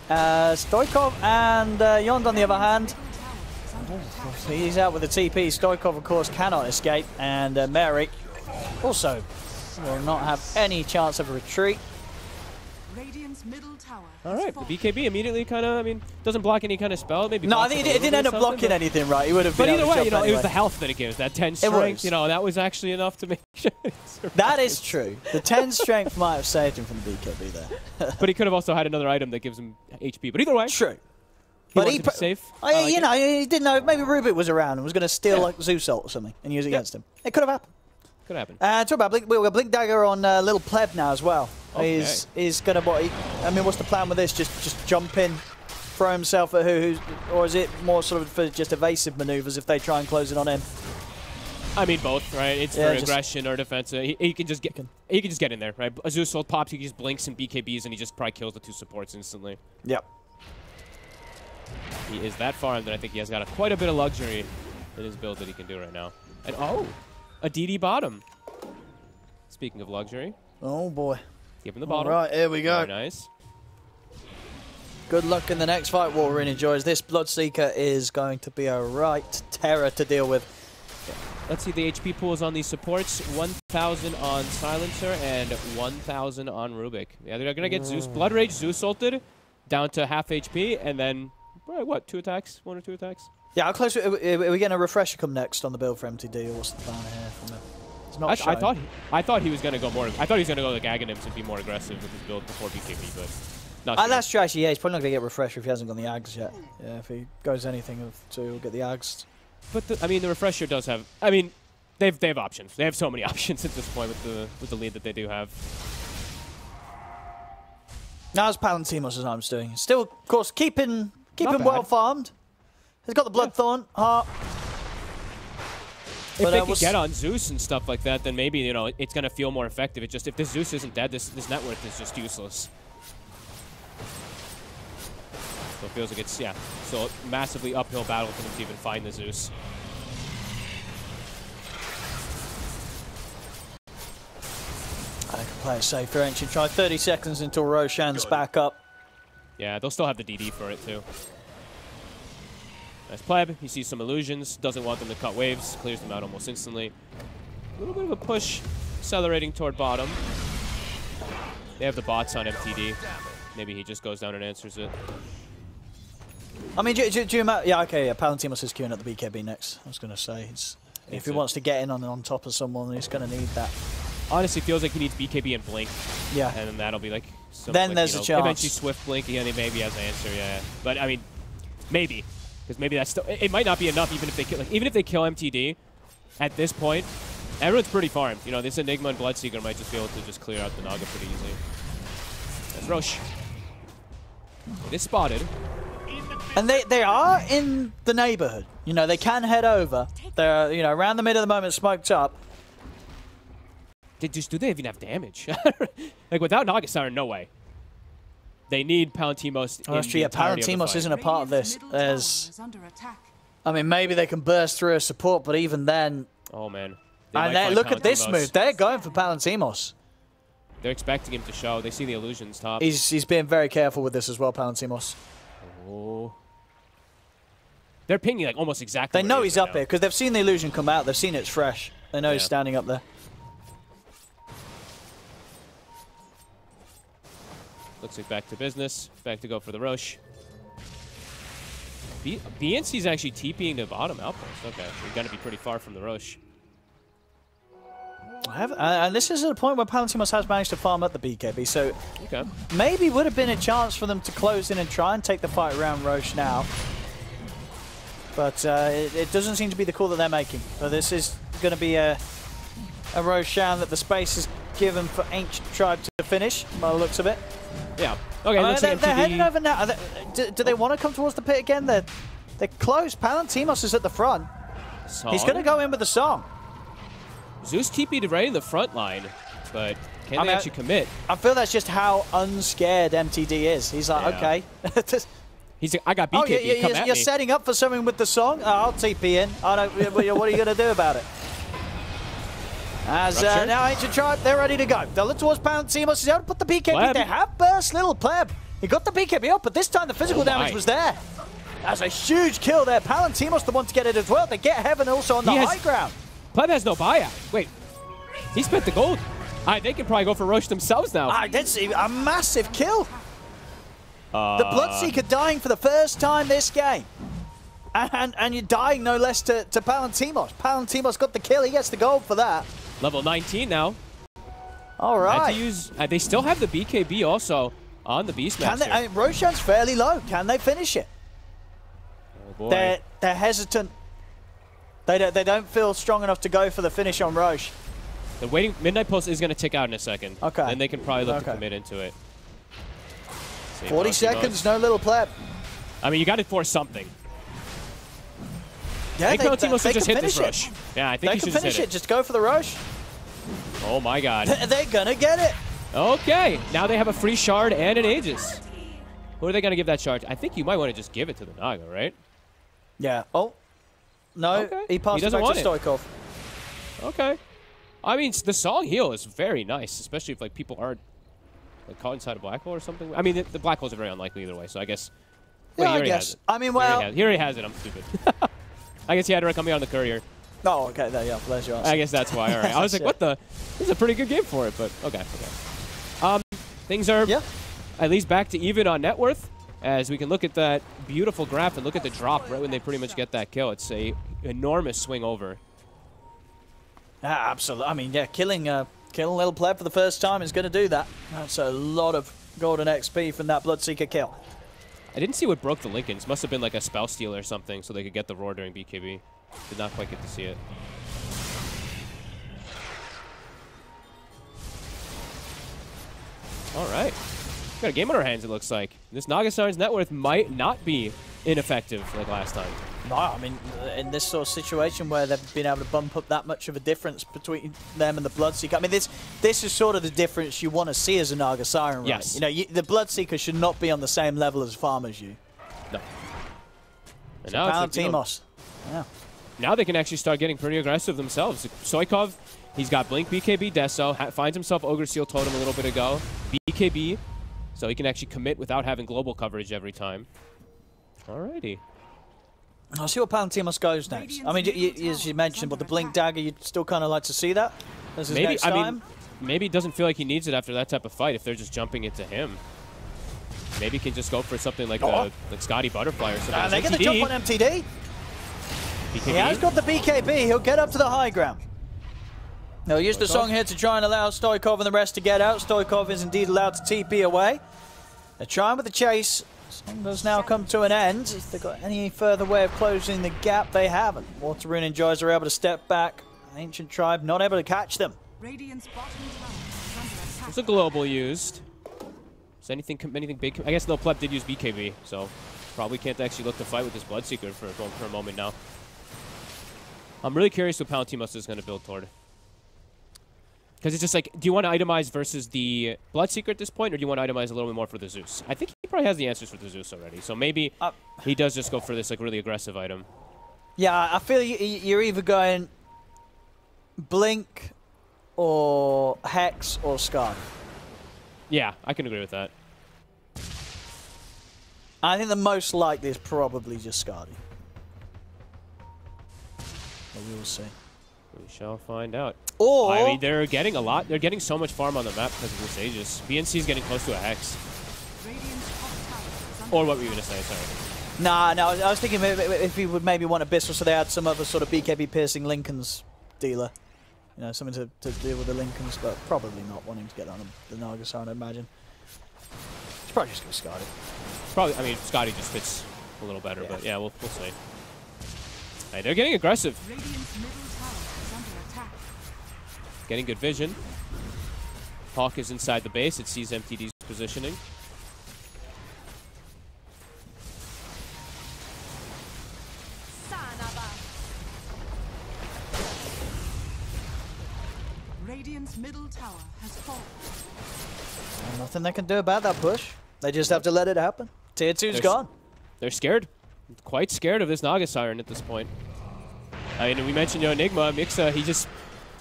Stoikov and Yond on the other hand. He's out with the TP. Stoikov, of course, cannot escape, and Merrick also will not have any chance of a retreat. Middle tower. All right, the BKB immediately kind of, I mean, doesn't block any kind of spell. Maybe no, I think it didn't end up blocking anything, right? He would have been But either way, you know, anyway. it was the health that it gives. That 10 strength, you know, that was actually enough to make sure. That is true. The 10 strength might have saved him from the BKB there. But he could have also had another item that gives him HP. But either way, true. But he safe. You know, he didn't know. Maybe Rubik was around and was going to steal like Zeus ult or something and use it against him. It could have happened. Could happen. Talk about Blink. We've got Blink Dagger on Little Pleb now as well. Okay. He's going to, I mean, what's the plan with this? Just jump in, throw himself at who, or is it more sort of for just evasive maneuvers if they try and close it on him? I mean, both, right? It's for aggression or defense. He can just get in there, right? A Zeus ult pops, he just blinks and BKBs, and he just probably kills the 2 supports instantly. Yep. He is that farmed that I think he has got quite a bit of luxury in his build that he can do right now. And a DD bottom. Speaking of luxury. Oh boy. Give him the bottom. All right, here we go. Very nice. Good luck in the next fight, Rune enjoys. This Bloodseeker is going to be a right terror to deal with. Let's see the HP pools on these supports. 1,000 on Silencer and 1,000 on Rubik. Yeah, they're going to get Zeus. Blood Rage Zeus ulted down to half HP, and then, what, 2 attacks? 1 or 2 attacks? Yeah, how close are we getting a refresher come next on the build for MTD, or what's the plan here from it? It's not I thought he was going to go more. I thought he was going to go like Aghanims and be more aggressive with his build before BKB, but not sure. That's true, actually. Yeah, he's probably not going to get refresher if he hasn't got the Ags yet. Yeah, if he goes anything to, he'll get the Ags. But I mean, the refresher does have. I mean, they have options. They have so many options at this point with the lead that they do have. Now it's Palantimos as I'm doing. Still, of course, keeping well farmed. He's got the Bloodthorn heart. If they can get on Zeus and stuff like that, then maybe, you know, it's going to feel more effective. It's just, if this Zeus isn't dead, this net worth is just useless. So it feels like it's, yeah, so a massively uphill battle for them to even find the Zeus. I can play it safe here, Ancient. Try 30 seconds until Roshan's back up. Yeah, they'll still have the DD for it, too. Nice pleb. He sees some illusions, doesn't want them to cut waves, clears them out almost instantly. A little bit of a push, accelerating toward bottom. They have the bots on MTD. Maybe he just goes down and answers it. I mean, yeah, okay, yeah, Palantimos is queuing at the BKB next. I was going to say, if he wants to get in on top of someone, he's going to need that. Honestly, feels like he needs BKB and Blink. Yeah. And then that'll be like... Then like, there's a chance. Eventually Swift Blink again, he maybe has an answer, yeah. But, I mean, maybe. Because maybe that's still... It might not be enough even if they kill... Like, even if they kill MTD at this point, everyone's pretty farmed. You know, this Enigma and Bloodseeker might just be able to just clear out the Naga pretty easily. That's Roche. It is spotted. And they are in the neighborhood. You know, they can head over. They're, you know, around the middle of the moment, smoked up. Do they even have damage? Like, without Naga Siren, no way. They need Palantimos. Oh, yeah, Palantimos isn't a part of this. I mean, maybe they can burst through a support, but even then... Oh, man. And look at this move. They're going for Palantimos. They're expecting him to show. They see the illusions top. He's being very careful with this as well, Palantimos. Oh. They're pinging like almost exactly. They know he's up here because they've seen the illusion come out. They've seen it's fresh. They know he's standing up there. Looks like back to business. Back to go for the Roche. BNC's actually TPing to bottom outpost. Okay, we're going to be pretty far from the Roche. And this is at a point where Palantimos has managed to farm up the BKB, so maybe would have been a chance for them to close in and try and take the fight around Roche now. But it doesn't seem to be the call that they're making. So this is going to be a Roshan that the space is given for Ancient Tribe to finish, by the looks of it. Yeah. Okay, they're heading over now. Do they want to come towards the pit again? They're close. Palantimos is at the front. Song? He's going to go in with the song. Zeus TP'd right in the front line, but can they actually commit? I feel that's just how unscared MTD is. He's like, okay. He's like, I got BKB, come at you're me. setting up for something with the song? I'll TP in. What are you going to do about it? As now Ancient Tribe, they're ready to go. They'll look towards Palantimos. He's able to put the BKB. Pleb. They have burst little Pleb. He got the BKB up, but this time the physical damage was there. That's a huge kill there. Palantimos the one to get it as well. They get Heaven also on the high ground. Pleb has no buyout. Wait, he spent the gold. They can probably go for Roche themselves now. That's a massive kill. The Bloodseeker dying for the first time this game. And you're dying no less to Palantimos. Palantimos got the kill. He gets the gold for that. Level 19 now. All right. They still have the BKB also on the Beastmaster. Roshan's fairly low. Can they finish it? Oh boy. They're hesitant. They don't feel strong enough to go for the finish on Roche. The waiting Midnight Pulse is going to tick out in a second. Okay. Then they can probably look to commit into it. 40 seconds, no little Pleb. I mean, you got to force something. Yeah, I think Palantimos will just hit this Roche. Yeah, I think they can finish it. Just go for the Roche. Oh my God. They're gonna get it. Okay, now they have a free shard and an Aegis. Who are they gonna give that shard? I think you might want to just give it to the Naga, right? Yeah. Oh. No, he passed it back to Stoikov. Okay. I mean, the song heal is very nice, especially if like people aren't like caught inside a black hole or something. I mean, the black holes are very unlikely either way, so I guess. Yeah, I guess. I mean, well, he already has it. I'm stupid. I guess he had it coming on the courier. Oh, okay. There you go. There's your answer. I guess that's why. All right. I was like, what the? This is a pretty good game for it, but okay. Things are at least back to even on net worth, as we can look at that beautiful graph and look at the drop right when they pretty much get that kill. It's a enormous swing over. Yeah, absolutely. I mean, yeah, killing Little Pleb for the first time is going to do that. That's a lot of golden XP from that Bloodseeker kill. I didn't see what broke the Lincolns. Must have been like a spell steal or something so they could get the roar during BKB. Did not quite get to see it. All right. Got a game on our hands, it looks like. This Naga Siren's net worth might not be ineffective like last time. No, I mean, in this sort of situation where they've been able to bump up that much of a difference between them and the Bloodseeker, I mean, this is sort of the difference you want to see as a Naga Siren, right? Yes. You know, the Bloodseeker should not be on the same level as Farmers U. No. And so now Palantimos. Yeah. Now they can actually start getting pretty aggressive themselves. Stoikov, he's got Blink, BKB, Deso, finds himself Ogre Seal Totem a little bit ago. BKB, so he can actually commit without having global coverage every time. Alrighty. I'll see what Palantimos goes next. I mean, as you mentioned, but the Blink Dagger, you'd still kind of like to see that as his next time. I mean, maybe he doesn't feel like he needs it after that type of fight if they're just jumping into him. Maybe he can just go for something like like Scotty Butterfly or something. They get the jump on MTD. BKB. He has got the BKB. He'll get up to the high ground. They'll use the song here to try and allow Stoikov and the rest to get out. Stoikov is indeed allowed to TP away. They're trying with the chase. Song does now come to an end. If they've got any further way of closing the gap, they haven't. Water Rune and Joyce are able to step back. Ancient Tribe not able to catch them. There's a global used. anything big? I guess Lil Pleb did use BKB, so probably can't actually look to fight with this Bloodseeker for a moment now. I'm really curious what Palantimos is going to build toward. Because it's just like, do you want to itemize versus the Bloodseeker at this point, or do you want to itemize a little bit more for the Zeus? I think he probably has the answers for the Zeus already, so maybe he does just go for this like really aggressive item. Yeah, I feel you're either going Blink or Hex or Scar. Yeah, I can agree with that. I think the most likely is probably just Scardy. But we will see. We shall find out. Or I mean, they're getting a lot. They're getting so much farm on the map because of this Aegis. BNC is getting close to a Hex. Or what were you going to say? Sorry. Nah, no, I was thinking if he would maybe want Abyssal, so they had some other sort of BKB piercing Lincoln's dealer. You know, something to deal with the Lincolns, but probably not wanting to get on the Nagasar, I'd imagine. He's probably just going to Scotty. Probably, I mean, Scotty just fits a little better, but yeah, we'll see. Right, they're getting aggressive. Getting good vision. Hawk is inside the base. It sees MTD's positioning. Radiant's middle tower has fallen. And nothing they can do about that push. They just have to let it happen. Tier 2's gone. They're scared. Quite scared of this Naga Siren at this point. I mean, we mentioned, Enigma, Mixa, he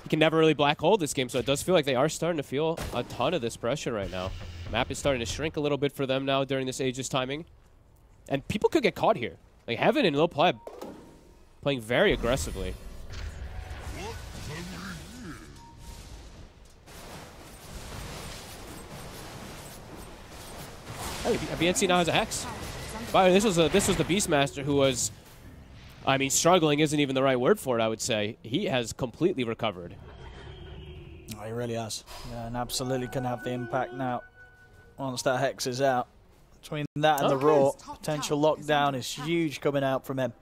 can never really black hole this game, so it does feel like they are starting to feel a ton of this pressure right now. Map is starting to shrink a little bit for them now during this Aegis timing. And people could get caught here. Like, Heaven and Lil Pleb playing very aggressively. Hey, BNC now has a Hex. By the way, this was the Beastmaster who was, I mean, struggling isn't even the right word for it, I would say. He has completely recovered. Oh, he really has. Yeah, and absolutely can have the impact now once that Hex is out. Between that and the Raw, potential lockdown is huge coming out from him.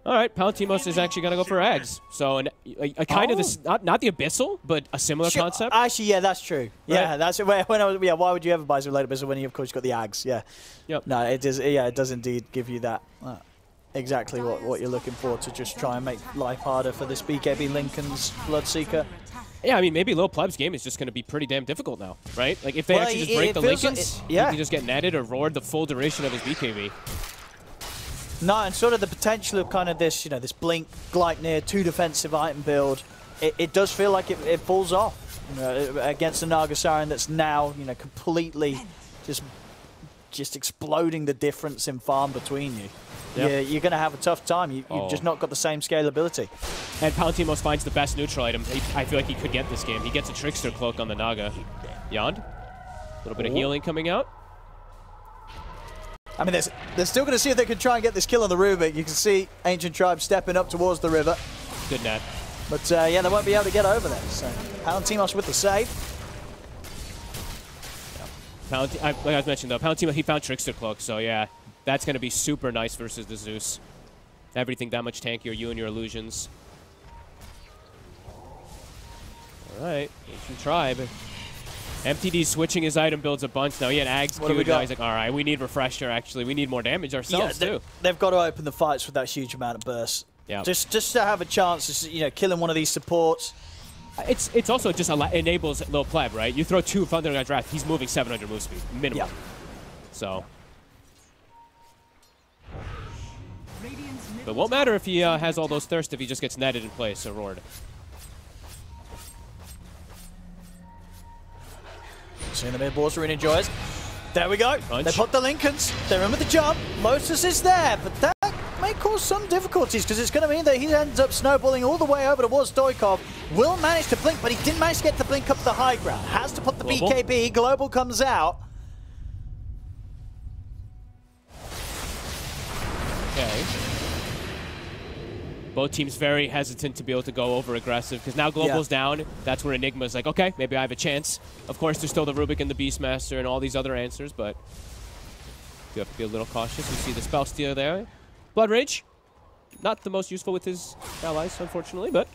All right, Palantimos is actually going to go for Ags. So a kind of this, not the Abyssal, but a similar concept. Actually, yeah, that's true. Yeah, right. that's when I was, yeah. Why would you ever buy something like Abyssal when you of course got the Ags? Yeah. Yep. No, it does. Yeah, it does indeed give you that. Exactly what you're looking for to just try and make life harder for this BKB Lincoln's Bloodseeker. Yeah, I mean, maybe Lil Pleb's game is just going to be pretty damn difficult now, right? Like, if they actually just break the Lincolns, he can just get netted or roared the full duration of his BKB. No, and sort of the potential of kind of this, this Blink, Gleipnir, 2 defensive item build, it does feel like it falls off against the Naga Siren that's now, completely just exploding the difference in farm between you. Yep. Yeah, you're going to have a tough time. You've just not got the same scalability. And Palantimos finds the best neutral item. I feel like he could get this game. He gets a Trickster Cloak on the Naga. Yond. A little bit of healing coming out. I mean, they're still going to see if they can try and get this kill on the Rubik. You can see Ancient Tribe stepping up towards the river. Good net. But, yeah, they won't be able to get over there. So, Palantimos with the save. Yeah. Like I was mentioning, though, Palantimos, he found Trickster Cloak, so, yeah. That's going to be super nice versus the Zeus. Everything that much tankier, you and your illusions. All right, Ancient Tribe. MTD switching his item builds a bunch now. He had Ags queued. Now he's like, all right, we need Refresher, actually. We need more damage ourselves, too. They've got to open the fights with that huge amount of bursts. Yeah. Just to have a chance of, killing one of these supports. It's also just enables Lil Pleb, right? You throw 2 Thunder on draft, he's moving 700 move speed, minimum. Yeah. So. But it won't matter if he has all those thirst if he just gets netted in place or roared. Seeing the mid-boards, Rune enjoys. There we go. Punch. They put the Lincolns. They're in with the jump. Lotus is there, but that may cause some difficulties because it's going to mean that he ends up snowballing all the way over towards Stoikov. Will manage to blink, but he didn't manage to get the blink up the high ground. Has to put the Global. BKB. Global comes out. Okay. Both teams very hesitant to be able to go over aggressive because now Global's down. That's where Enigma's like, okay, maybe I have a chance. Of course, there's still the Rubik and the Beastmaster and all these other answers, but you have to be a little cautious. You see the Spell Stealer there. Blood Rage, not the most useful with his allies, unfortunately, but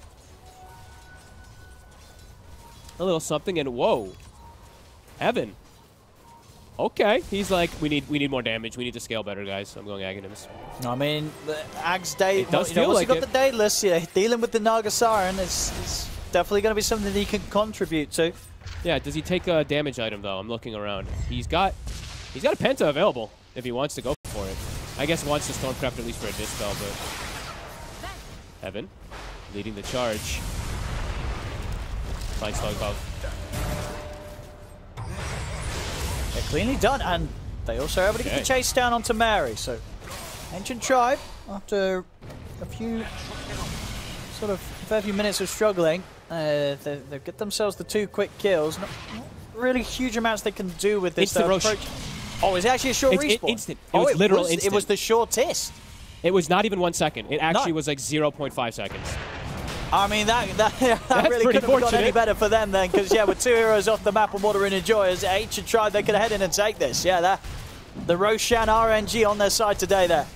a little something. And whoa, Heaven Okay, he's like, we need more damage. We need to scale better, guys. I'm going Aghanims. I mean, the Ag's day. It does you know, feel once like you got it. the Daedalus, yeah, dealing with the Naga Siren is definitely going to be something that he can contribute to. Yeah, does he take a damage item though? I'm looking around. He's got a Penta available if he wants to go for it. I guess wants to Stormcraft at least for a dispel, but Heaven leading the charge. Fine slug above. They're cleanly done, and they also are able to get the chase down onto Mary. So, Ancient Tribe, after a few fair few minutes of struggling, they've got themselves the 2 quick kills. Not really huge amounts they can do with this approach. Oh, is it actually a short respawn? Instant. It was literal instant. It was the shortest. It was not even 1 second. It actually was like 0.5 seconds. I mean, that really couldn't have got any better for them then, because, yeah, with 2 heroes off the map and Water and Enjoyers, Ancient Tribe, they could head in and take this. Yeah, the Roshan RNG on their side today there.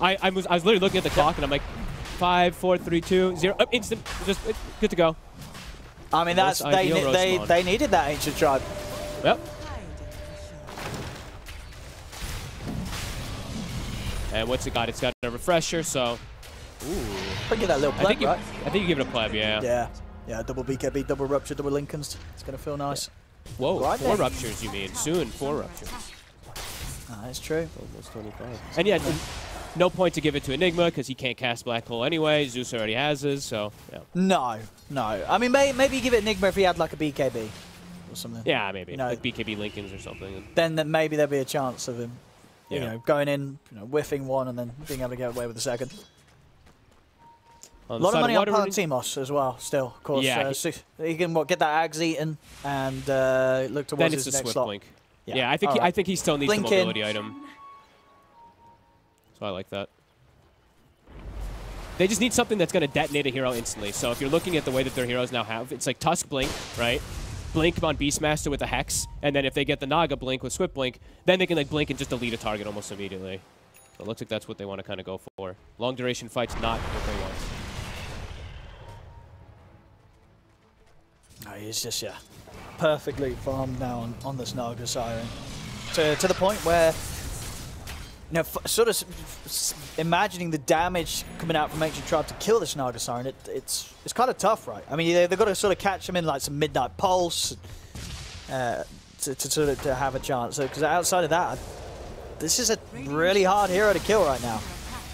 I was literally looking at the clock, and I'm like, 5, 4, 3, 2, 0. Instant. Just good to go. I mean, they needed that Ancient Tribe. Yep. And what's it got? It's got a refresher, so... Ooh. Probably that little pleb, right? I think you give it a pleb, yeah. Yeah, double BKB, double Rupture, double Lincolns. It's going to feel nice. Yeah. Whoa, right 4 ruptures, you mean. Soon, 4 ruptures. That's true. Almost 25. And yeah, no point to give it to Enigma, because he can't cast Black Hole anyway. Zeus already has his, so, yeah. No. I mean, maybe give it Enigma if he had, like, a BKB or something. Yeah, maybe. Like BKB Lincolns or something. Then maybe there'd be a chance of him, you know, going in, whiffing 1 and then being able to get away with the 2nd. A lot of money on Palantimos as well, still, of course. Yeah. He can get that Ags eaten and look towards then his it's a next Swift slot. Blink. Yeah, I think he still needs the mobility item. So I like that. They just need something that's going to detonate a hero instantly. So if you're looking at the way that their heroes now have, it's like Tusk Blink, right? Blink on Beastmaster with a Hex, and then if they get the Naga Blink with Swift Blink, then they can like blink and just delete a target almost immediately. So it looks like that's what they want to kind of go for. Long duration fights, not what they want. No, he's just, perfectly farmed now on this Naga Siren. To the point where, sort of imagining the damage coming out from Ancient Tribe to kill this Naga Siren, it's kind of tough, right? I mean, they've got to sort of catch him in like some Midnight Pulse to have a chance. Because outside of that, this is a really hard hero to kill right now.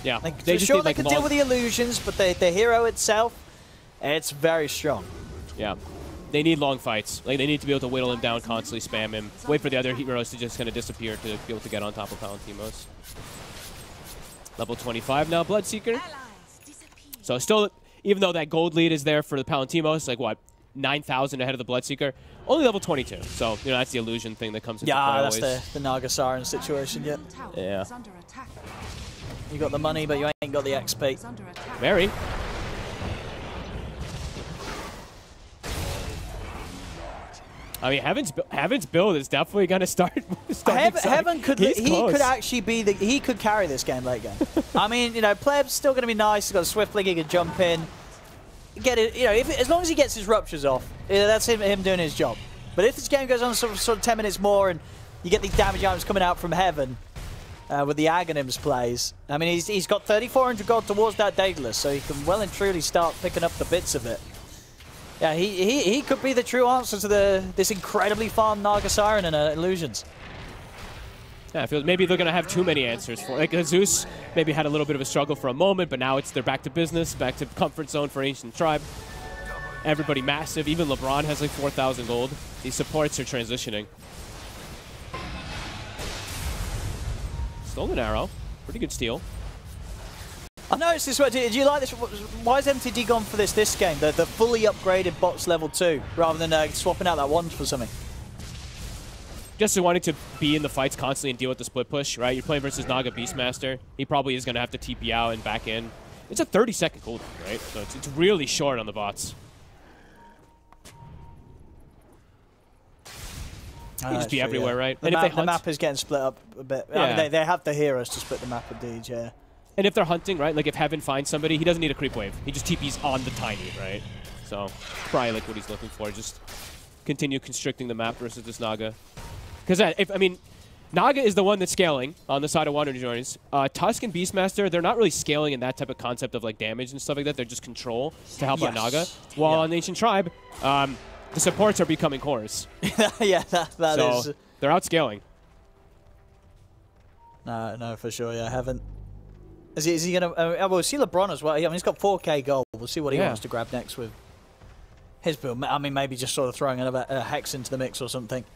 Yeah, like, they can deal with the illusions, but the hero itself, it's very strong. Yeah. They need long fights. Like, they need to be able to whittle him down, constantly spam him, wait for the other heroes to just kind of disappear to be able to get on top of Palantimos. Level 25 now, Bloodseeker. So still, even though that gold lead is there for the Palantimos, like what, 9,000 ahead of the Bloodseeker, only level 22. So, that's the illusion thing that comes into play always. That's the Naga Siren situation, Yeah. You got the money, but you ain't got the XP. Mary. I mean, Heaven's build is definitely going to start. Heaven could actually be he could carry this game late game. I mean, Pleb's still going to be nice. He's got a Swift Link, he can jump in, get it. As long as he gets his ruptures off, that's him doing his job. But if this game goes on sort of 10 minutes more and you get these damage items coming out from Heaven with the Aghanims plays, I mean, he's got 3,400 gold towards that Daedalus, so he can well and truly start picking up the bits of it. Yeah, he could be the true answer to this incredibly farmed Naga Siren and Illusions. Yeah, I feel maybe they're going to have too many answers for it. Like, Zeus maybe had a little bit of a struggle for a moment, but now they're back to business, back to comfort zone for Ancient Tribe. Everybody massive. Even LeBron has like 4,000 gold. These supports are transitioning. Stolen Arrow. Pretty good steal. I noticed this one. Did you like this? Why has MTD gone for this game? The fully upgraded bots level 2, rather than swapping out that wand for something? Just wanting to be in the fights constantly and deal with the split push, right? You're playing versus Naga Beastmaster. He probably is going to have to TP out and back in. It's a 30-second cooldown, right? So it's really short on the bots. You just be everywhere, right? And if the map is getting split up a bit. Yeah. I mean, they have the heroes to split the map indeed, yeah. And if they're hunting, right, like if Heaven finds somebody, he doesn't need a creep wave. He just TPs on the tiny, right? So probably like what he's looking for. Just continue constricting the map versus this Naga. Because I mean, Naga is the one that's scaling on the side of Water Journeys. Tusk and Beastmaster, they're not really scaling in that type of concept of like damage and stuff like that. They're just control to help out Naga. While on Ancient Tribe, the supports are becoming cores. Yeah, that is. So they're outscaling. No, for sure. Yeah, haven't. Is he gonna? We'll see LeBron as well. I mean, he's got 4K gold. We'll see what he wants to grab next with his build. I mean, maybe just sort of throwing another Hex into the mix or something.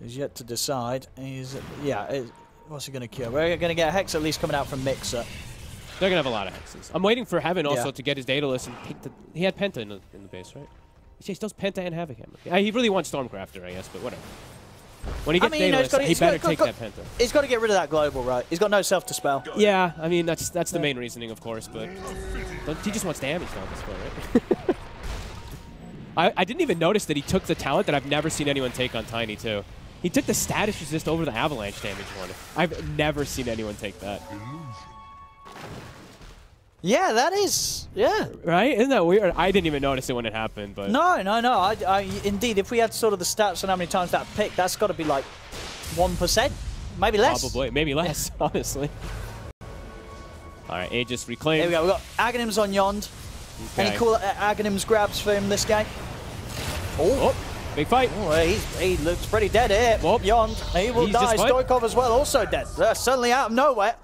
He's yet to decide. What's he going to kill? We're going to get a Hex at least coming out from Mixer. They're going to have a lot of Hexes. I'm waiting for Heaven also to get his data list and take the... He had Penta in the base, right? He still has Penta and Havoc Hammer. He really wants Stormcrafter, I guess, but whatever. When he gets data list, he better take that Penta. He's got to get rid of that global, right? He's got no self-dispel. Yeah, I mean, that's the main reasoning, of course, but he just wants damage on this one, right? I didn't even notice that he took the talent that I've never seen anyone take on Tiny, too. He took the status resist over the avalanche damage one. I've never seen anyone take that. Yeah, that is. Yeah. Right? Isn't that weird? I didn't even notice it when it happened, but... No. Indeed, if we had sort of the stats on how many times that picked, that's got to be like 1%. Maybe less. Probably. Maybe less, honestly. All right, Aegis reclaimed. There we go. We've got Aghanims on Yond. Okay. Any cool Aghanims grabs for him this game? Oh, big fight. Oh, he looks pretty dead here. Whoop. Yond. He will die. Stoikov as well, also dead. Suddenly out of nowhere,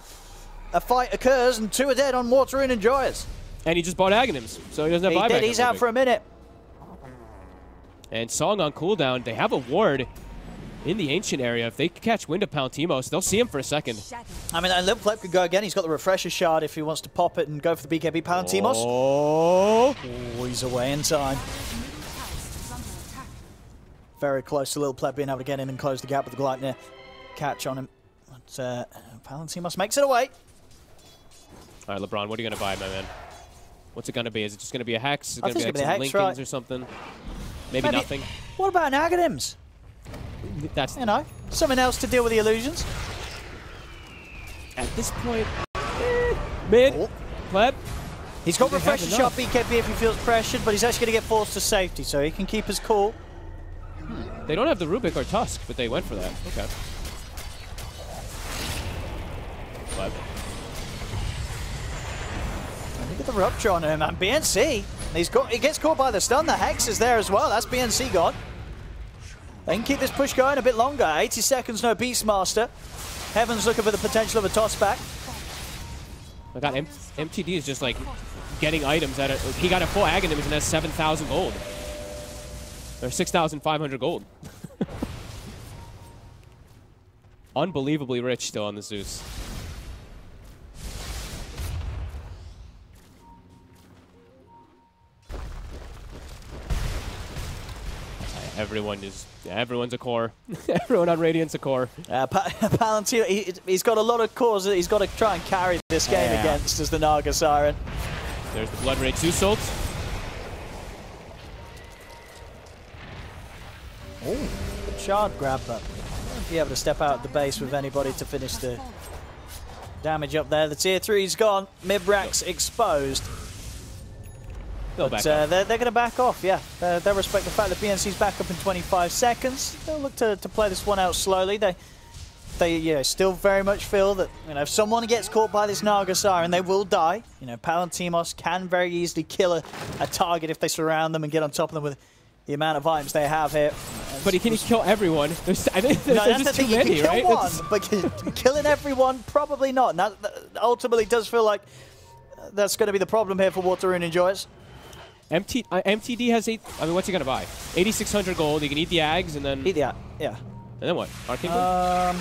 a fight occurs and 2 are dead on Water Rune Enjoyers. And he just bought Aghanims, so he doesn't have buyback. He's out for a minute. And Song on cooldown. They have a ward in the Ancient area. If they catch wind of Palantimos, they'll see him for a second. I mean, Little Flip could go again. He's got the Refresher Shard if he wants to pop it and go for the BKB Palantimos. Oh, he's away in time. Very close to Little Pleb being able to get in and close the gap with the Gleipnir catch on him. But Palantimos makes it away. All right, LeBron, what are you going to buy, my man? What's it going to be? Is it just going to be a Hex? Is it I going to be like some Lincolns or something? Maybe nothing? What about an Aghanims? That's... You know, something else to deal with the illusions. At this point, mid, Pleb. He's got Refresher Shot BKB if he feels pressured, but he's actually going to get forced to safety, so he can keep his cool. They don't have the Rubik or Tusk, but they went for that. Okay. Pleb. Look at the rupture on him, and BNC. He gets caught by the stun. The Hex is there as well. That's BNC gone. They can keep this push going a bit longer. 80 seconds, no Beastmaster. Heaven's looking for the potential of a toss back. I got MTD is just like getting items at it. He got a full Aghanims and has 7,000 gold. Or 6,500 gold. Unbelievably rich still on the Zeus. Everyone's a core. Everyone on Radiant's a core. Palantir, he's got a lot of cores that he's got to try and carry this game against as the Naga Siren. There's the Blood Rage Zeus ult. Oh, good shard grab, but won't be able to step out at the base with anybody to finish the damage up there. The tier 3's gone. Mid-Rack's exposed. But they're going to back off, yeah. They respect the fact that BNC's back up in 25 seconds. They'll look to play this one out slowly. They still very much feel that if someone gets caught by this Naga Siren, they will die. Palantimos can very easily kill a target if they surround them and get on top of them with the amount of items they have here. But he can kill everyone. I think there's just too many, right? You can kill one, but killing everyone, probably not. And that ultimately does feel like that's going to be the problem here for Water Rune Enjoyers. MTD has what's he gonna buy? 8,600 gold. He can eat the Ags and then eat the yeah. And then what? Arcane Blade?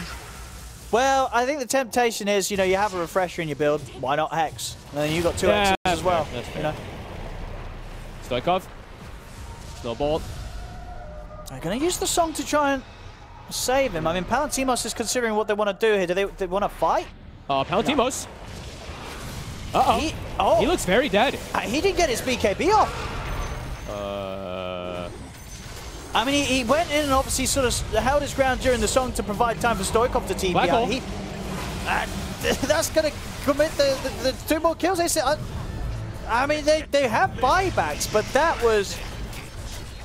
Well, I think the temptation is you have a Refresher in your build. Why not Hex? And then you got 2 Hexes as well. That's fair. Stoikov. Snowball. They're gonna use the song to try and save him. I mean, Palantimos is considering what they want to do here. Do they want to fight? Palantimos. No. He looks very dead. He didn't get his BKB off. I mean, he went in and obviously sort of held his ground during the song to provide time for Stoikov to TP. That's going to commit the 2 more kills. They said, I mean, they have buybacks, but that was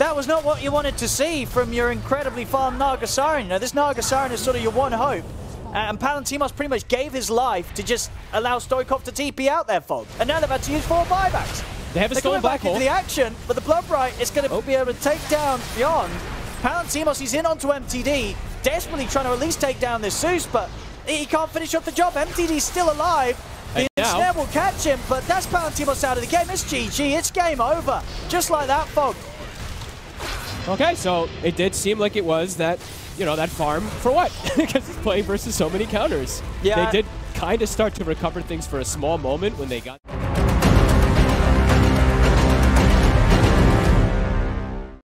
that was not what you wanted to see from your incredibly farmed Naga Siren. You know, this Naga Siren is sort of your one hope. And Palantimos pretty much gave his life to just allow Stoikov to TP out there, Fog. And now they've had to use 4 buybacks. They have a stolen black hole. Into the action, but the Bloodbright is going to be able to take down Yon. Palantimos, he's in onto MTD, desperately trying to at least take down this Zeus, but he can't finish up the job. MTD's still alive. The snare will catch him, but that's Palantimos out of the game. It's GG, it's game over. Just like that, Fog. Okay, so it did seem like it was that, you know, that farm for what? Because he's playing versus so many counters. Yeah. They did kind of start to recover things for a small moment when they got...